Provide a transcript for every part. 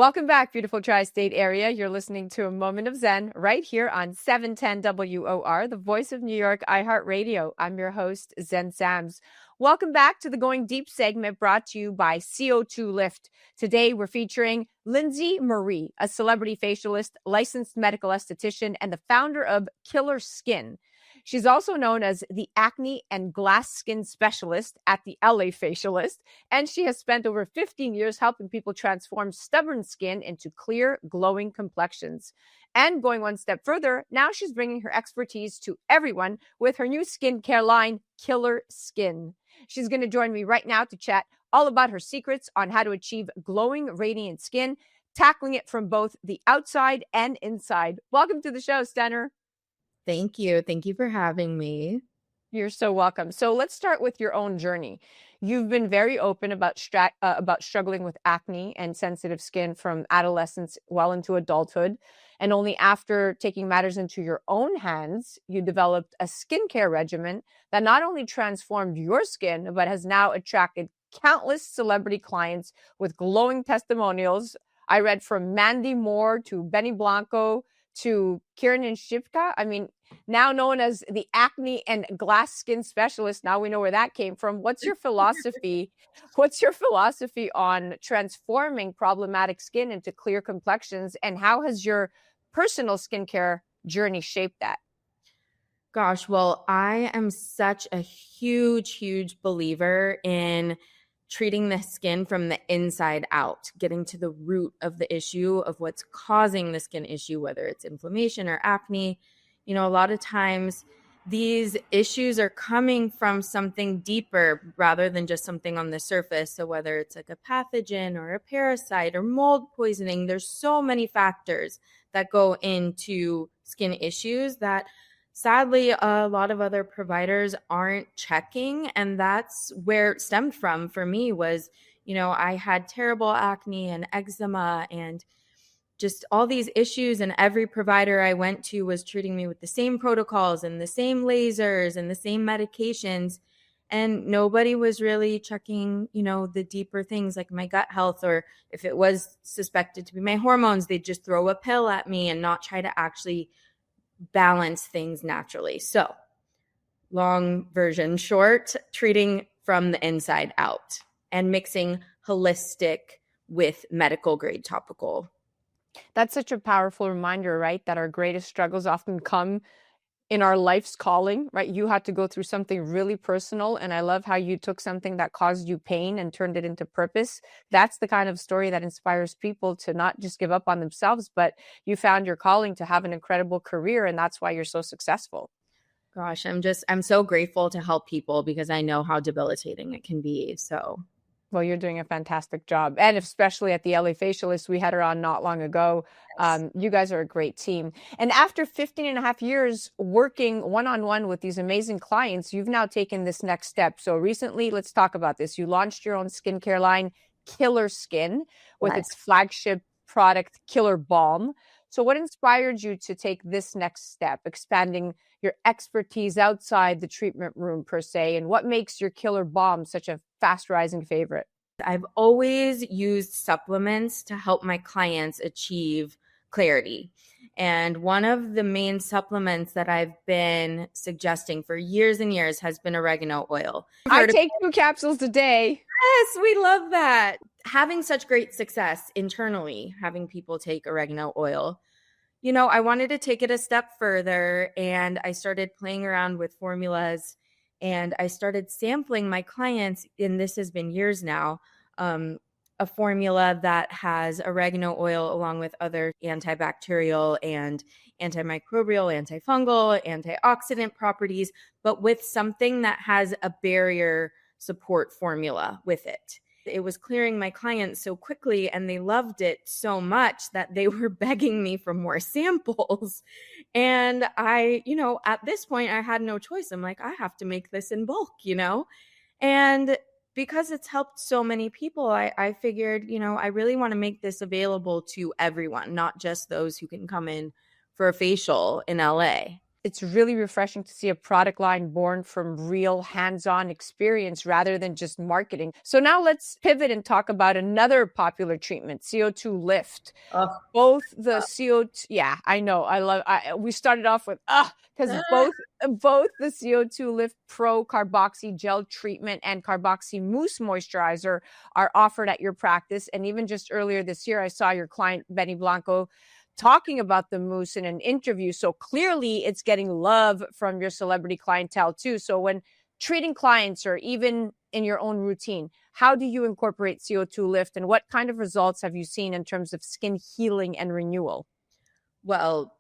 Welcome back, beautiful tri-state area. You're listening to a Moment of Zen right here on 710 WOR, the voice of New York, iHeartRadio. I'm your host, Zen Sams. Welcome back to the Going Deep segment brought to you by CO2 Lift. Today, we're featuring Lindsay Mareè, a celebrity facialist, licensed medical esthetician, and the founder of Killer Skin. She's also known as the acne and glass skin specialist at the LA Facialist, and she has spent over 15 years helping people transform stubborn skin into clear, glowing complexions. And going one step further, now she's bringing her expertise to everyone with her new skincare line, Killer Skin. She's going to join me right now to chat all about her secrets on how to achieve glowing, radiant skin, tackling it from both the outside and inside. Welcome to the show, Stenner. Thank you. Thank you for having me. You're so welcome. So let's start with your own journey. You've been very open about struggling with acne and sensitive skin from adolescence well into adulthood. And only after taking matters into your own hands, you developed a skincare regimen that not only transformed your skin, but has now attracted countless celebrity clients with glowing testimonials. I read from Mandy Moore to Benny Blanco to Kiernan Shipka. I mean, now known as the acne and glass skin specialist. Now we know where that came from. What's your philosophy? What's your philosophy on transforming problematic skin into clear complexions? And how has your personal skincare journey shaped that? Gosh, well, I am such a huge believer in treating the skin from the inside out, getting to the root of the issue of what's causing the skin issue, whether it's inflammation or acne. You know, a lot of times these issues are coming from something deeper rather than just something on the surface. So whether it's like a pathogen or a parasite or mold poisoning, there's so many factors that go into skin issues that sadly a lot of other providers aren't checking. And that's where it stemmed from for me was, you know, I had terrible acne and eczema and just all these issues, and every provider I went to was treating me with the same protocols and the same lasers and the same medications. And nobody was really checking, you know, the deeper things like my gut health, or if it was suspected to be my hormones, they'd just throw a pill at me and not try to actually balance things naturally. So long version short, treating from the inside out and mixing holistic with medical grade topical. That's such a powerful reminder, right? That our greatest struggles often come in our life's calling, right? You had to go through something really personal. And I love how you took something that caused you pain and turned it into purpose. That's the kind of story that inspires people to not just give up on themselves, but you found your calling to have an incredible career. And that's why you're so successful. Gosh, I'm so grateful to help people because I know how debilitating it can be. So well, you're doing a fantastic job. And especially at the LA Facialist, we had her on not long ago. You guys are a great team. And after 15 and a half years working one-on-one with these amazing clients, you've now taken this next step. So recently, let's talk about this. You launched your own skincare line, Killer Skin, with its flagship product, Killer Balm. So what inspired you to take this next step, expanding your expertise outside the treatment room per se? And what makes your Killer Balm such a fast rising favorite? I've always used supplements to help my clients achieve clarity. And one of the main supplements that I've been suggesting for years and years has been oregano oil. I take 2 capsules a day. Yes, we love that. Having such great success internally, having people take oregano oil, you know, I wanted to take it a step further, and I started playing around with formulas, and I started sampling my clients, and this has been years now, a formula that has oregano oil along with other antibacterial and antimicrobial, antifungal, antioxidant properties, but with something that has a barrier support formula with it. It was clearing my clients so quickly, and they loved it so much that they were begging me for more samples. And I, you know, at this point, I had no choice. I'm like, I have to make this in bulk, you know? And because it's helped so many people, I figured, you know, I really want to make this available to everyone, not just those who can come in for a facial in LA. It's really refreshing to see a product line born from real hands-on experience rather than just marketing. So now let's pivot and talk about another popular treatment, CO2 Lift. Oh, Both the CO2, yeah, I know. We started off with, because both the CO2 Lift Pro Carboxy Gel Treatment and Carboxy Mousse Moisturizer are offered at your practice. And even just earlier this year, I saw your client, Benny Blanco, talking about the mousse in an interview. So clearly it's getting love from your celebrity clientele too. So when treating clients or even in your own routine, how do you incorporate CO2 Lift and what kind of results have you seen in terms of skin healing and renewal? well,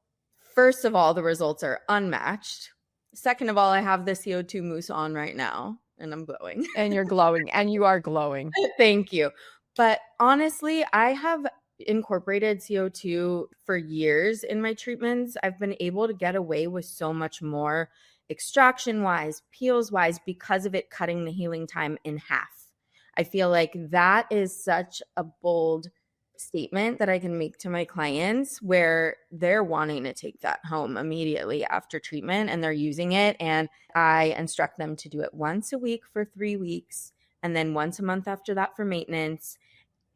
first of all, the results are unmatched. Second of all, I have the CO2 mousse on right now and I'm glowing. And you're glowing, and you are glowing. Thank you. But honestly, I have incorporated CO2 for years in my treatments. I've been able to get away with so much more extraction wise, peels wise, because of it cutting the healing time in half. I feel like that is such a bold statement that I can make to my clients where they're wanting to take that home immediately after treatment and they're using it. And I instruct them to do it once a week for 3 weeks and then once a month after that for maintenance.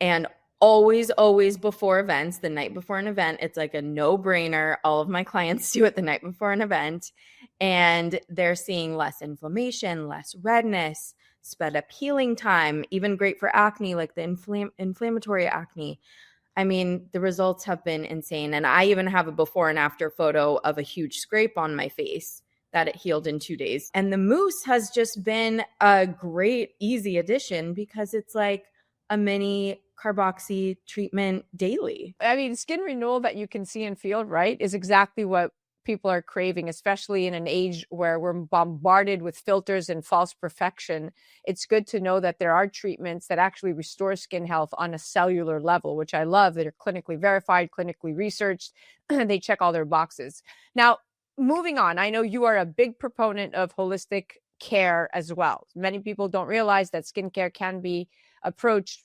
And always before events, the night before an event, it's like a no-brainer. All of my clients do it the night before an event, and they're seeing less inflammation, less redness, sped up healing time, even great for acne, like the inflammatory acne. I mean, the results have been insane. And I even have a before and after photo of a huge scrape on my face that it healed in 2 days. And the mousse has just been a great, easy addition because it's like a mini carboxy treatment daily. I mean, skin renewal that you can see and feel, right, is exactly what people are craving, especially in an age where we're bombarded with filters and false perfection. It's good to know that there are treatments that actually restore skin health on a cellular level, which I love. That are clinically verified, clinically researched, and they check all their boxes. Now, moving on, I know you are a big proponent of holistic care as well. Many people don't realize that skincare can be approached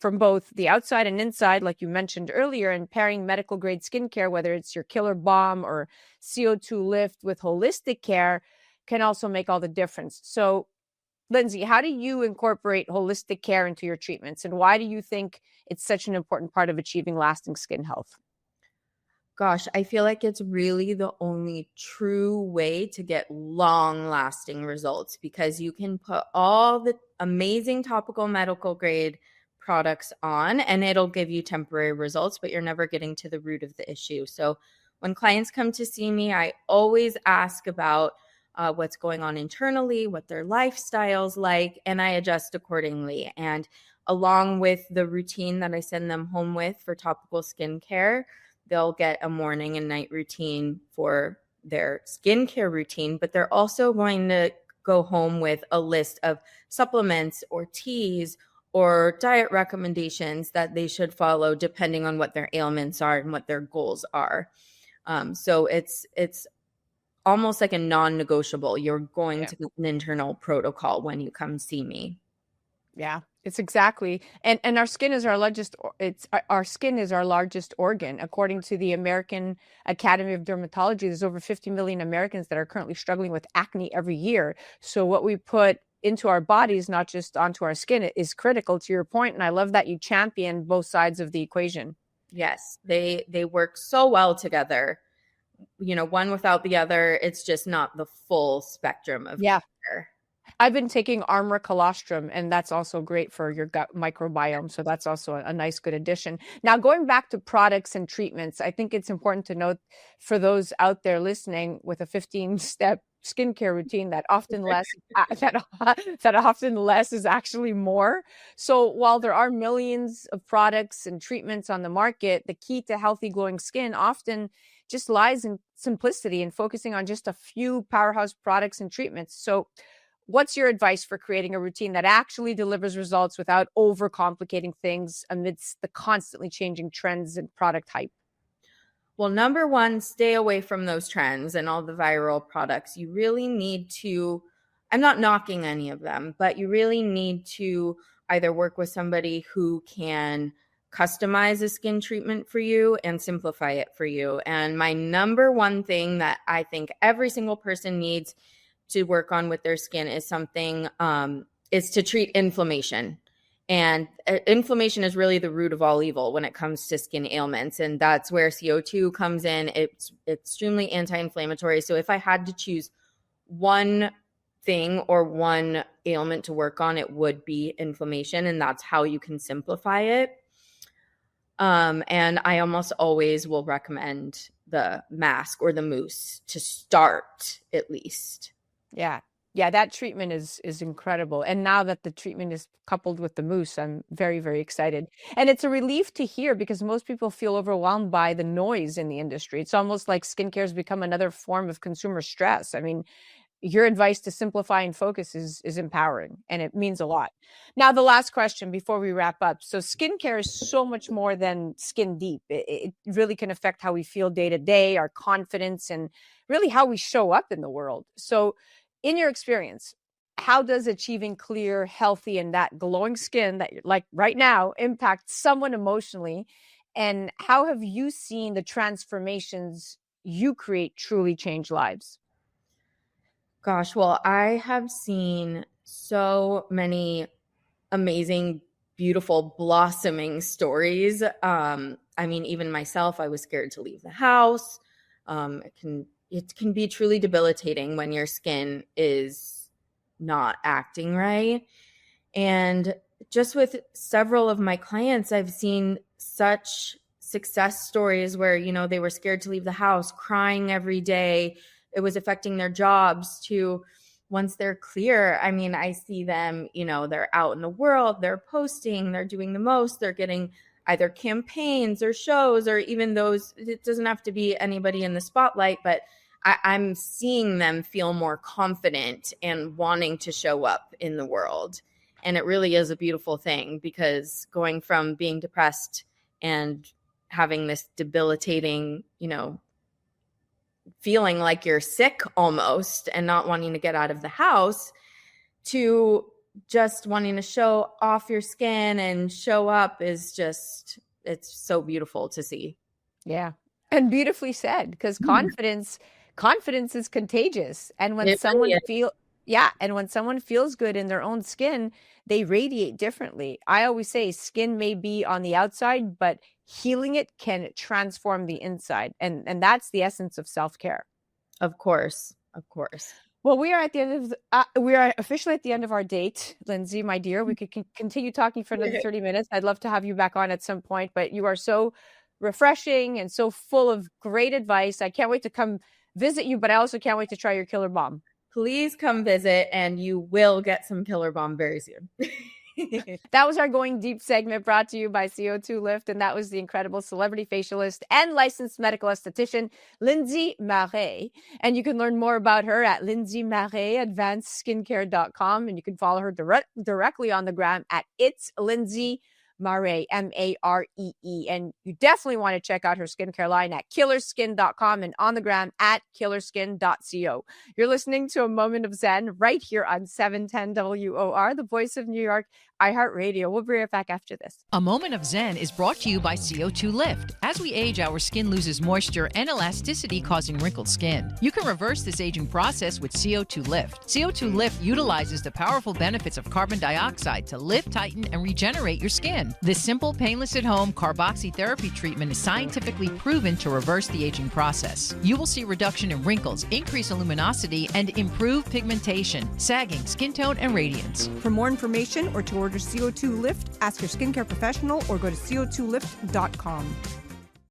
from both the outside and inside, like you mentioned earlier, and pairing medical grade skincare, whether it's your killer balm or CO2 Lift with holistic care, can also make all the difference. So, Lindsay, how do you incorporate holistic care into your treatments, and why do you think it's such an important part of achieving lasting skin health? Gosh, I feel like it's really the only true way to get long lasting results because you can put all the amazing topical medical grade products on and it'll give you temporary results, but you're never getting to the root of the issue. So when clients come to see me, I always ask about what's going on internally, what their lifestyle's like, and I adjust accordingly. And along with the routine that I send them home with for topical skincare, they'll get a morning and night routine for their skincare routine, but they're also going to go home with a list of supplements or teas or diet recommendations that they should follow depending on what their ailments are and what their goals are. So it's almost like a non-negotiable. You're going to get an internal protocol when you come see me. Yeah, it's exactly. And our skin is our skin is our largest organ. According to the American Academy of Dermatology, there's over 50 million Americans that are currently struggling with acne every year. So what we put into our bodies, not just onto our skin, is critical to your point. And I love that you champion both sides of the equation. Yes, they work so well together. You know, one without the other, it's just not the full spectrum of care. I've been taking Armor Colostrum, and that's also great for your gut microbiome. So that's also a nice, good addition. Now, going back to products and treatments, I think it's important to note for those out there listening with a 15-step skincare routine that often less that often less is actually more. So while there are millions of products and treatments on the market, the key to healthy glowing skin often just lies in simplicity and focusing on just a few powerhouse products and treatments. So what's your advice for creating a routine that actually delivers results without overcomplicating things amidst the constantly changing trends and product hype? Well, number one, stay away from those trends and all the viral products. You really need to, I'm not knocking any of them, but you really need to either work with somebody who can customize a skin treatment for you and simplify it for you. And my number one thing that I think every single person needs to work on with their skin is is to treat inflammation. And inflammation is really the root of all evil when it comes to skin ailments. And that's where CO2 comes in. It's extremely anti-inflammatory. So if I had to choose one thing or one ailment to work on, it would be inflammation. And that's how you can simplify it. And I almost always will recommend the mask or the mousse to start at least. Yeah. Yeah, that treatment is incredible. And now that the treatment is coupled with the mousse, I'm very, very excited. And it's a relief to hear because most people feel overwhelmed by the noise in the industry. It's almost like skincare has become another form of consumer stress. I mean, your advice to simplify and focus is empowering, and it means a lot. Now, the last question before we wrap up. So skincare is so much more than skin deep. It really can affect how we feel day to day, our confidence, and really how we show up in the world. So in your experience, how does achieving clear, healthy, and that glowing skin that you're like right now impact someone emotionally? And how have you seen the transformations you create truly change lives? Gosh, well, I have seen so many amazing, beautiful, blossoming stories. I mean, even myself, I was scared to leave the house. It can be truly debilitating when your skin is not acting right. And just with several of my clients, I've seen such success stories where, they were scared to leave the house, crying every day. It was affecting their jobs to once they're clear. I mean, I see them, they're out in the world, they're posting, they're doing the most, they're getting either campaigns or shows or even those, it doesn't have to be anybody in the spotlight, but I'm seeing them feel more confident and wanting to show up in the world. And it really is a beautiful thing because going from being depressed and having this debilitating, feeling like you're sick almost and not wanting to get out of the house to just wanting to show off your skin and show up is just, it's so beautiful to see. Yeah. And beautifully said, because confidence is contagious. And when someone feels good in their own skin, they radiate differently. I always say skin may be on the outside, but healing it can transform the inside. And that's the essence of self-care. Of course. Well, we are officially at the end of our date, Lindsay, my dear. We could continue talking for another 30 minutes. I'd love to have you back on at some point, but you are so refreshing and so full of great advice. I can't wait to come visit you, but I also can't wait to try your Killer Balm. Please come visit and you will get some Killer Balm very soon. That was our Going Deep segment brought to you by CO2 Lift, and that was the incredible celebrity facialist and licensed medical esthetician, Lindsay Mareè. And you can learn more about her at Lindsay Mareè, advancedskincare.com, and you can follow her directly on the gram at It's Lindsay Mareè, Mareè. And you definitely want to check out her skincare line at killerskin.com and on the gram at killerskin.co. You're listening to A Moment of Zen right here on 710 WOR, the voice of New York, iHeartRadio. We'll be right back after this. A Moment of Zen is brought to you by CO2 Lift. As we age, our skin loses moisture and elasticity, causing wrinkled skin. You can reverse this aging process with CO2 Lift. CO2 Lift utilizes the powerful benefits of carbon dioxide to lift, tighten, and regenerate your skin. This simple, painless at-home carboxytherapy treatment is scientifically proven to reverse the aging process. You will see reduction in wrinkles, increase in luminosity, and improve pigmentation, sagging, skin tone, and radiance. For more information or to order CO2 Lift, ask your skincare professional or go to co2lift.com.